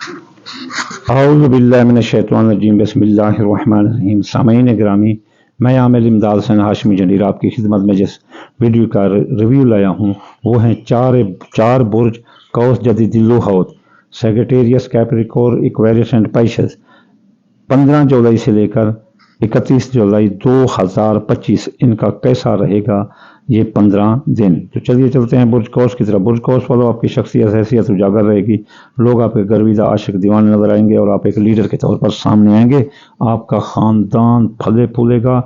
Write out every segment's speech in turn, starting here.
اعوذ باللہ من الشیطان الرجیم بسم اللہ الرحمن الرحیم۔ سامعین گرامی، میں عامر امداد حسین ہاشمی جنیر آپ کی خدمت میں جس ویڈیو کا ریویو لایا ہوں وہ ہیں چار برج قوس جدید لوہوت سیگیٹیریس کیپریکور ایکویریس اینڈ پائسس 15 جولائی سے لے کر 31 جولائی 2025 ان کا کیسا رہے گا یہ 15 دن۔ تو چلیے چلتے ہیں برج قوس کی طرف۔ برج قوس والوں آپ کی شخصیت حیثیت اجاگر رہے گی، لوگ آپ کے گرویدہ عاشق دیوانے نظر آئیں گے اور آپ ایک لیڈر کے طور پر سامنے آئیں گے۔ آپ کا خاندان پھلے پھولے گا،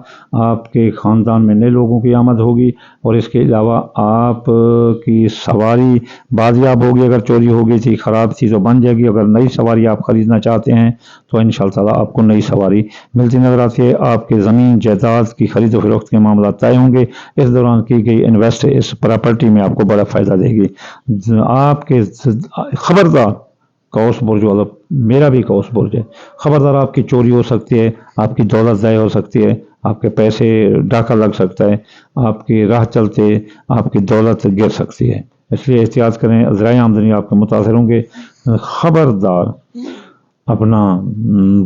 آپ کے خاندان میں نئے لوگوں کی آمد ہوگی اور اس کے علاوہ آپ کی سواری بازیاب ہوگی۔ اگر چوری ہوگی تھی، خراب تھی تو بن جائے گی۔ اگر نئی سواری آپ خریدنا چاہتے ہیں تو انشاءاللہ تعالیٰ آپ کو نئی سواری ملتی نظر آتی ہے۔ آپ کے زمین جائیداد کی خرید و فروخت کے معاملات طے ہوں گے۔ اس دوران کی گئی انویسٹ اس پراپرٹی میں آپ کو بڑا فائدہ دے گی۔ آپ کے خبردار قوس برج والا، میرا بھی قوس برج ہے، خبردار آپ کی چوری ہو سکتی ہے، آپ کی دولت ضائع ہو سکتی ہے، آپ کے پیسے ڈاکہ لگ سکتا ہے، آپ کی راہ چلتے آپ کی دولت گر سکتی ہے، اس لیے احتیاط کریں۔ ذرائع آمدنی آپ کے متاثر ہوں گے۔ خبردار اپنا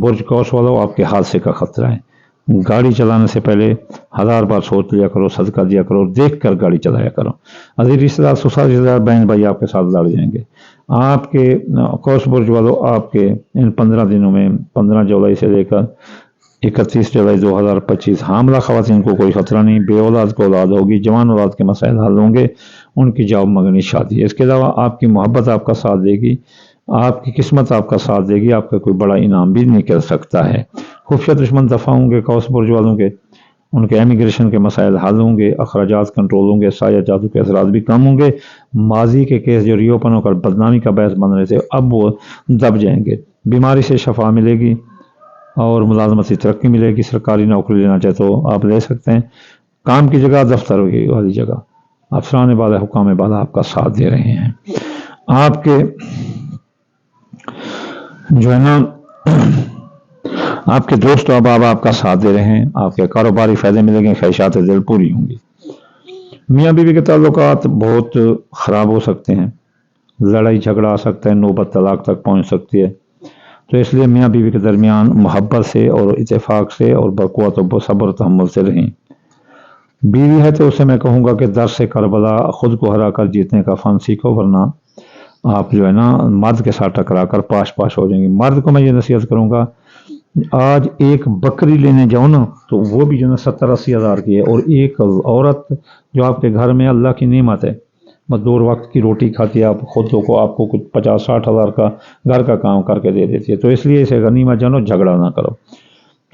برج قوس والو، آپ کے حادثے کا خطرہ ہے۔ گاڑی چلانے سے پہلے 1000 بار سوچ لیا کرو، صدقہ دیا کرو، دیکھ کر گاڑی چلایا کرو۔ عزیز رشتہ دار، سسرال رشتہ دار، بہن بھائی آپ کے ساتھ لڑ جائیں گے۔ آپ کے قوس برج والو، آپ کے ان 15 دنوں میں 15 جولائی سے لے کر 31 جولائی 2025 حاملہ خواتین کو کوئی خطرہ نہیں، بے اولاد کو اولاد ہوگی، جوان اولاد کے مسائل حل ہوں گے، ان کی جاب مگنی شادی ہے۔ اس کے علاوہ آپ کی محبت آپ کا ساتھ دے گی، آپ کی قسمت آپ کا ساتھ دے گی، آپ کا کوئی بڑا انعام بھی نکل سکتا ہے۔ خفیہ دشمن دفاع ہوں گے قوس برج والوں کے، ان کے امیگریشن کے مسائل حل ہوں گے، اخراجات کنٹرول ہوں گے، سایہ جادو کے اثرات بھی کم ہوں گے۔ ماضی کے کیس جو ری اوپن ہو کر بدنامی کا باعث بن رہے تھے اب وہ دب جائیں گے۔ بیماری سے شفا ملے گی اور ملازمتی ترقی ملے گی۔ سرکاری نوکری لینا چاہے تو آپ لے سکتے ہیں۔ کام کی جگہ، دفتر والی جگہ، افسران بالا، حکام بالا آپ کا ساتھ دے رہے ہیں۔ آپ کے جو ہے نا آپ کے دوست احباب آپ کا ساتھ دے رہے ہیں۔ آپ کے کاروباری فائدے ملیں گے، خواہشات دل پوری ہوں گی۔ میاں بیوی کے تعلقات بہت خراب ہو سکتے ہیں، لڑائی جھگڑا آ سکتا ہے، نوبت طلاق تک پہنچ سکتی ہے، تو اس لیے میاں بیوی کے درمیان محبت سے اور اتفاق سے اور بقوت و صبر و تحمل سے رہیں۔ بیوی ہے تو اسے میں کہوں گا کہ درس کربلا خود کو ہرا کر جیتنے کا فن سیکھو، ورنہ آپ جو ہے نا مرد کے ساتھ ٹکرا کر پاش ہو جائیں گے۔ مرد کو میں یہ نصیحت کروں گا، آج ایک بکری لینے جاؤ نا تو وہ بھی جو ہے 70-80 ہزار کی ہے، اور ایک عورت جو آپ کے گھر میں اللہ کی نعمت ہے، بس 2 وقت کی روٹی کھاتی ہے، آپ کو کچھ 50-60 ہزار کا گھر کا کام کر کے دے دیتی ہے، تو اس لیے اسے غنیمت جانو، جھگڑا نہ کرو۔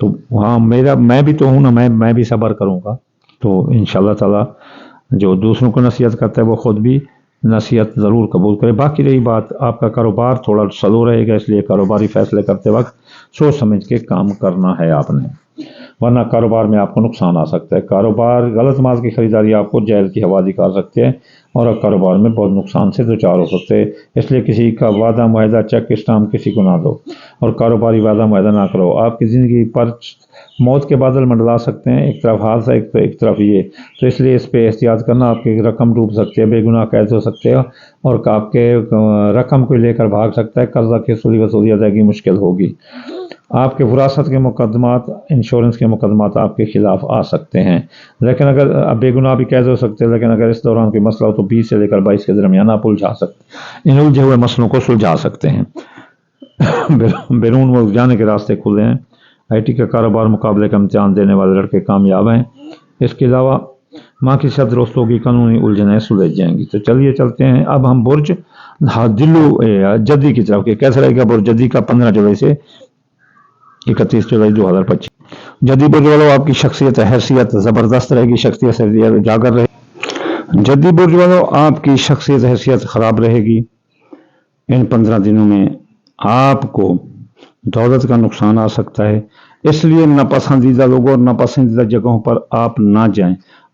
تو ہاں میں بھی تو ہوں نا، میں بھی صبر کروں گا، تو انشاءاللہ تعالی جو دوسروں کو نصیحت کرتا ہے وہ خود بھی نصیحت ضرور قبول کرے۔ باقی رہی بات، آپ کا کاروبار تھوڑا سلو رہے گا، اس لیے کاروباری فیصلے کرتے وقت سوچ سمجھ کے کام کرنا ہے آپ نے، ورنہ کاروبار میں آپ کو نقصان آ سکتا ہے۔ کاروبار غلط مال کی خریداری آپ کو جیل کی حوالے کر سکتے ہیں اور کاروبار میں بہت نقصان سے دوچار ہو سکتے ہیں۔ اس لیے کسی کا وعدہ معاہدہ چیک اسٹامپ کسی کو نہ دو اور کاروباری وعدہ معاہدہ نہ کرو۔ آپ کی زندگی پر موت کے بادل منڈلا سکتے ہیں، ایک طرف حادثہ ایک طرف یہ، تو اس لیے اس پہ احتیاط کرنا۔ آپ کی رقم ڈوب سکتی ہے، بے گناہ قید ہو سکتے ہیں اور آپ کے رقم کو لے کر بھاگ سکتا ہے، قرضہ کی وصولی ادائیگی مشکل ہوگی۔ آپ کے وراثت کے مقدمات، انشورنس کے مقدمات آپ کے خلاف آ سکتے ہیں، لیکن اگر بے گناہ بھی قید ہو سکتے ہیں، لیکن اگر اس دوران کوئی مسئلہ ہو تو 20 سے لے کر 22 کے درمیان آپ الجھا سکتے ہیں، ان الجھے ہوئے مسئلوں کو سلجھا سکتے ہیں۔ بیرون ملک جانے کے راستے کھلے ہیں۔ IT کا کاروبار، مقابلے کا امتحان دینے والے لڑکے کامیاب ہیں۔ اس کے علاوہ ماں کی صحت درست ہوگی، قانونی الجھنیں سلجھ جائیں گی۔ تو چلیے چلتے ہیں اب ہم برج جدی کی طرف۔ کیسا رہے گا برج جدی کا 15 جولائی سے 31 جولائی 2025؟ جدی برج والوں، آپ کی شخصیت حیثیت زبردست رہے گی، شخصیت سے اجاگر رہے۔ جدی برج والوں، آپ کی شخصیت حیثیت خراب رہے گی۔ ان 15 دنوں میں آپ کو دولت کا نقصان آ سکتا ہے، اس لیے ناپسندیدہ لوگوں اور ناپسندیدہ جگہوں پر آپ نہ جائیں۔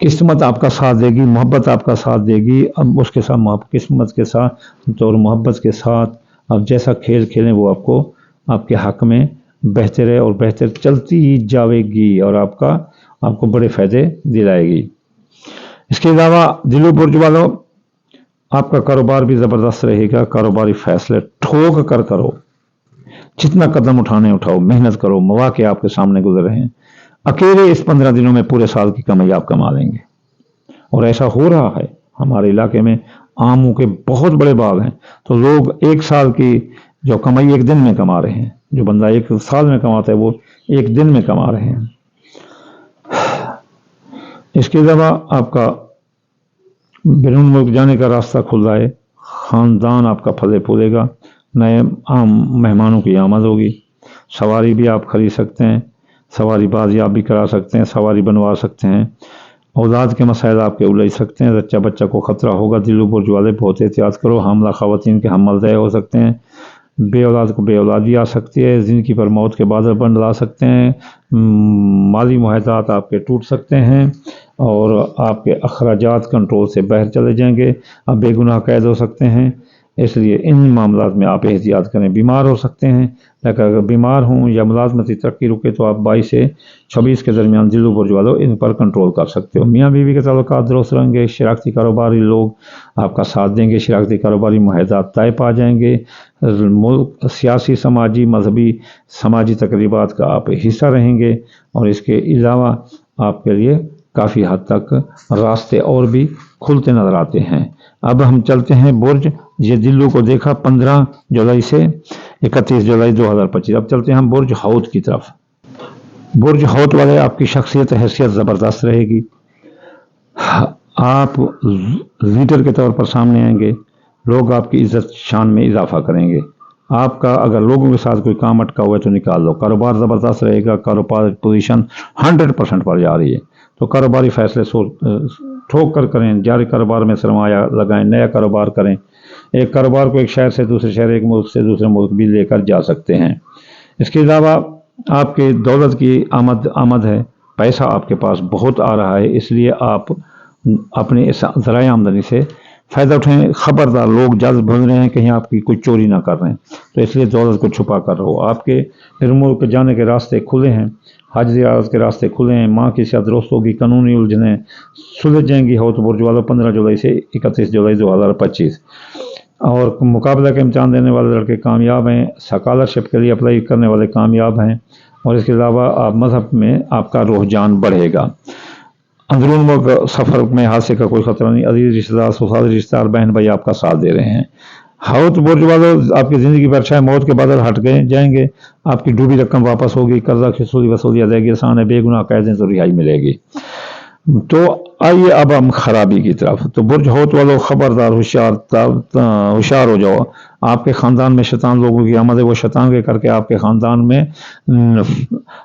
قسمت آپ کا ساتھ دے گی، محبت آپ کا ساتھ دے گی. اب اس کے ساتھ قسمت کے ساتھ اور محبت کے ساتھ آپ جیسا کھیل کھیلیں وہ آپ کو آپ کے حق میں بہتر ہے اور بہتر چلتی ہی جاوے گی اور آپ کو بڑے فائدے دلائے گی. اس کے علاوہ دلو برج والوں، آپ کا کاروبار بھی زبردست رہے گا. کاروباری فیصلے ٹھوک کر کرو، جتنا قدم اٹھاؤ، محنت کرو. مواقع آپ کے سامنے گزر رہے ہیں. اکیلے اس 15 دنوں میں پورے سال کی کمائی آپ کما لیں گے، اور ایسا ہو رہا ہے. ہمارے علاقے میں آموں کے بہت بڑے باغ ہیں، تو لوگ ایک سال کی جو کمائی ایک دن میں کما رہے ہیں. جو بندہ ایک سال میں کماتا ہے وہ ایک دن میں کما رہے ہیں. اس کے علاوہ آپ کا بیرون ملک جانے کا راستہ کھل رہا ہے. خاندان آپ کا پھلے پھولے گا. نئے عام مہمانوں کی آمد ہوگی. سواری بھی آپ خرید سکتے ہیں، سواری بازی آپ بھی کرا سکتے ہیں، سواری بنوا سکتے ہیں. اولاد کے مسائل آپ کے الجھ سکتے ہیں. بچہ کو خطرہ ہوگا. دلو برج والے بہت احتیاط کرو. حاملہ خواتین کے حمل ضائع ہو سکتے ہیں. بے اولاد کو بے اولادی آ سکتی ہے. زندگی پر موت کے بادل بندلا سکتے ہیں. مالی معاہدات آپ کے ٹوٹ سکتے ہیں اور آپ کے اخراجات کنٹرول سے باہر چلے جائیں گے. آپ بے گناہ قید ہو سکتے ہیں. اس لیے ان معاملات میں آپ احتیاط کریں. بیمار ہو سکتے ہیں، لیکن اگر بیمار ہوں یا ملازمتی ترقی رکے تو آپ 22 سے 26 کے درمیان دلو برج والوں ان پر کنٹرول کر سکتے ہو. میاں بیوی کے تعلقات درست رہیں گے. شراکتی کاروباری لوگ آپ کا ساتھ دیں گے. شراکتی کاروباری معاہدات طے پا جائیں گے. ملک سیاسی، سماجی، مذہبی، سماجی تقریبات کا آپ حصہ رہیں گے، اور اس کے علاوہ آپ کے لیے کافی حد تک راستے اور بھی کھلتے نظر آتے ہیں. اب ہم چلتے ہیں برج. یہ دلو کو دیکھا 15 جولائی سے 31 جولائی 2025. اب چلتے ہیں ہم برج حوت کی طرف. برج حوت والے، آپ کی شخصیت حیثیت زبردست رہے گی. آپ لیڈر کے طور پر سامنے آئیں گے. لوگ آپ کی عزت شان میں اضافہ کریں گے. آپ کا اگر لوگوں کے ساتھ کوئی کام اٹکا ہوا ہے تو نکال لو. کاروبار زبردست رہے گا. کاروبار پوزیشن 100% پر جا رہی ہے، تو کاروباری فیصلے ٹھوک کر کریں. جاری کاروبار میں سرمایہ لگائیں. نیا کاروبار کریں. ایک کاروبار کو ایک شہر سے دوسرے شہر، ایک ملک سے دوسرے ملک بھی لے کر جا سکتے ہیں. اس کے علاوہ آپ کے دولت کی آمد ہے. پیسہ آپ کے پاس بہت آ رہا ہے، اس لیے آپ اپنے اس ذرائع آمدنی سے فائدہ اٹھائیں. خبردار، لوگ جلد بھول رہے ہیں کہیں آپ کی کوئی چوری نہ کر رہے ہیں، تو اس لیے دولت کو چھپا کر رہو. آپ کے بیرون ملک جانے کے راستے کھلے ہیں. حج زیارت کے راستے کھلے ہیں. ماں کی صحت درست ہوگی. قانونی الجھنیں سلجھ جائیں گی. حوت برج والوں 15 جولائی سے 31 جولائی 2025. اور مقابلہ کے امتحان دینے والے لڑکے کامیاب ہیں. اسکالرشپ کے لیے اپلائی کرنے والے کامیاب ہیں. اور اس کے علاوہ آپ مذہب میں آپ کا رجحان بڑھے گا. اندرون ملک سفر میں حادثے کا کوئی خطرہ نہیں. عزیز رشتہ دار، سسرالی رشتہ دار، بہن بھائی آپ کا ساتھ دے رہے ہیں. حوت برج والوں، آپ کی زندگی پر شاید موت کے بادل ہٹ گئے جائیں گے. آپ کی ڈوبی رقم واپس ہوگی. قرضہ وصولی ادائیگی آسان ہے. بے گناہ قید ہیں تو رہائی ملے گی. تو آئیے اب ہم خرابی کی طرف. تو برج حوت والوں، خبردار، ہوشیار ہو جاؤ. آپ کے خاندان میں شیطان لوگوں کی آمد ہے. وہ شیطان کے کر کے آپ کے خاندان میں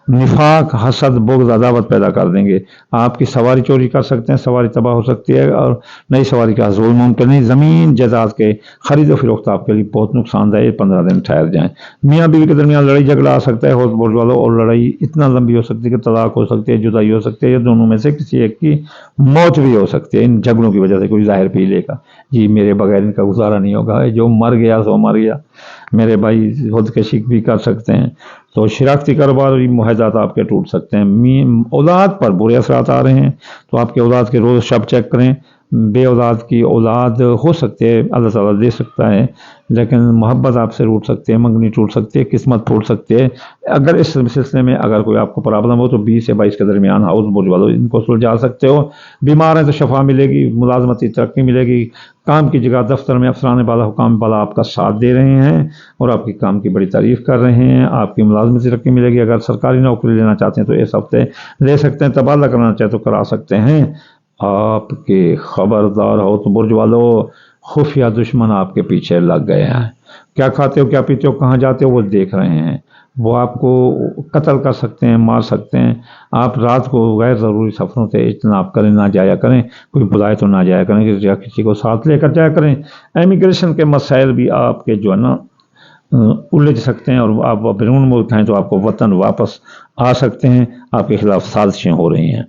نفاق، حسد، بغض، عداوت پیدا کر دیں گے. آپ کی سواری چوری کر سکتے ہیں. سواری تباہ ہو سکتی ہے اور نئی سواری کا حصول ممکن نہیں. زمین جائیداد کے خرید و فروخت آپ کے لیے بہت نقصان دہ ہے. 15 دن ٹھہر جائیں. میاں بیوی کے درمیان لڑائی جھگڑا آ سکتا ہے حوت برج والوں، اور لڑائی اتنا لمبی ہو سکتی ہے کہ طلاق ہو سکتی ہے، جدائی ہو سکتی ہے، یا دونوں میں سے کسی ایک کی موت بھی ہو سکتی ہے. ان جھگڑوں کی وجہ سے کوئی ظاہر پی لے گا، جی میرے بغیر ان کا گزارا نہیں ہوگا، جو مر گیا سو مر گیا. میرے بھائی خودکشی بھی کر سکتے ہیں. تو شراکتی کاروبار اور معاہدات آپ کے ٹوٹ سکتے ہیں. اولاد پر برے اثرات آ رہے ہیں، تو آپ کے اولاد کے روز شب چیک کریں. بے اولاد کی اولاد ہو سکتے ہے، اللہ تعالیٰ دے سکتا ہے، لیکن محبت آپ سے روٹ سکتے ہیں، منگنی ٹوٹ سکتی ہے، قسمت پھوٹ سکتے ہے. اگر اس سلسلے میں اگر کوئی آپ کو پرابلم ہو تو 20 سے 22 کے درمیان حوت برج والوں ان کو سلجھا سکتے ہو. بیمار ہیں تو شفا ملے گی. ملازمتی ترقی ملے گی. کام کی جگہ دفتر میں افسران بالا، حکام بالا آپ کا ساتھ دے رہے ہیں اور آپ کی کام کی بڑی تعریف کر رہے ہیں. آپ کی ملازمتی ترقی ملے گی. اگر سرکاری نوکری لینا چاہتے ہیں تو اس ہفتے لے سکتے ہیں. تبادلہ کرنا چاہتے تو کرا سکتے ہیں. آپ کے خبردار حوت برج والوں، خفیہ دشمن آپ کے پیچھے لگ گئے ہیں. کیا کھاتے ہو، کیا پیتے ہو، کہاں جاتے ہو، وہ دیکھ رہے ہیں. وہ آپ کو قتل کر سکتے ہیں، مار سکتے ہیں. آپ رات کو غیر ضروری سفروں سے اجتناب کریں، نہ جایا کریں. کوئی بلائے تو نہ جایا کریں، کسی کو ساتھ لے کر جایا کریں. امیگریشن کے مسائل بھی آپ کے جو ہے نا الجھ سکتے ہیں، اور آپ بیرون ملک ہیں تو آپ کو وطن واپس آ سکتے ہیں. آپ کے خلاف سازشیں ہو رہی ہیں.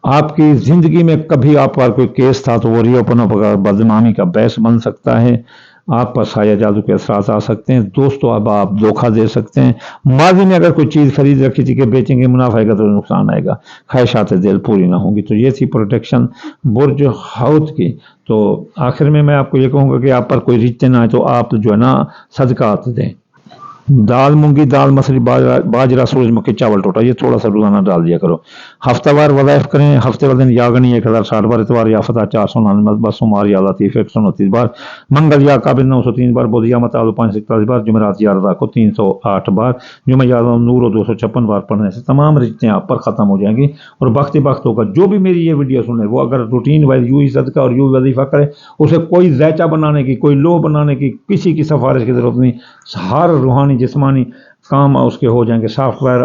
آپ کی زندگی میں کبھی آپ پر کوئی کیس تھا تو وہ ری اوپن بدنامی کا باعث بن سکتا ہے، آپ پر سایہ جادو کے اثرات آ سکتے ہیں، دوستوں اب آپ دھوکہ دے سکتے ہیں، ماضی میں اگر کوئی چیز خرید رکھی تھی کہ بیچیں گے منافع آئے گا تو نقصان آئے گا، خواہشات دل پوری نہ ہوں گی۔ تو یہ تھی پروٹیکشن برج حوت کی۔ تو آخر میں آپ کو یہ کہوں گا کہ آپ پر کوئی ریچتے نہ آئے تو آپ جو ہے نا صدقات دیں، دال مونگی دال مسری باجرا سورج مکھی چاول ٹوٹا، یہ تھوڑا سا روزانہ ڈال دیا کرو۔ ہفتہ وار وظائف کریں، ہفتے والے دن یاگنی 1060 بار، اتوار یا فتح 499 بار، سوموار یا لطیف 129 بار، منگل یا قابل 903 بار، بدھ یا متعال 541 بار، جمعرات یا رضا کو 308 بار، جمعہ یا نور 256 بار پڑھنے سے تمام رشتے آپ پر ختم ہو جائیں گی اور وقت وقت ہوگا۔ جو بھی میری یہ ویڈیو سنے وہ اگر روٹین وائز یوں ہی صدقہ اور یوں وظیفہ کرے، اسے کوئی ذائچہ بنانے کی، کوئی لو بنانے کی، کسی کی سفارش کی ضرورت نہیں۔ ہر روحانی جسمانی کام اس کے ہو جائیں گے، سافٹ ویئر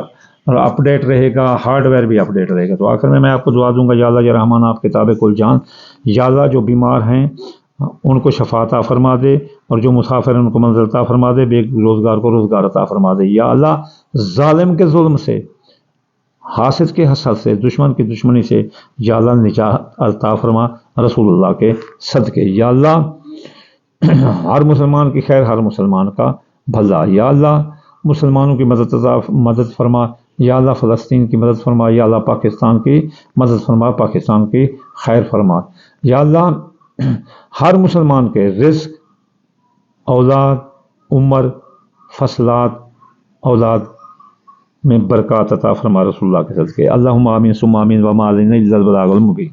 اپ ڈیٹ رہے گا، ہارڈ ویئر بھی اپ ڈیٹ رہے گا۔ تو آخر میں آپ کو دعا دوں گا، یا اللہ یا رحمان آپ کتاب کل جان، یا اللہ جو بیمار ہیں ان کو شفا عطا فرما دے، اور جو مسافر ہیں ان کو منزل عطا فرما دے، بے روزگار کو روزگار عطا فرما دے۔ یا اللہ ظالم کے ظلم سے، حاسد کے حسد سے، دشمن کی دشمنی سے یا اللہ نجات عطا فرما رسول اللہ کے صدقے۔ یا اللہ ہر مسلمان کی خیر، ہر مسلمان کا بھلا۔ یا اللہ مسلمانوں کی مدد فرما، یا اللہ فلسطین کی مدد فرما، یا اللہ پاکستان کی مدد فرما، پاکستان کی خیر فرما۔ یا اللہ ہر مسلمان کے رزق، اولاد، عمر، فصلات، اولاد میں برکات عطا فرما رسول اللہ کے صدقے۔ اللہم آمین ثم آمین وما علینا الا البلاغ المبین۔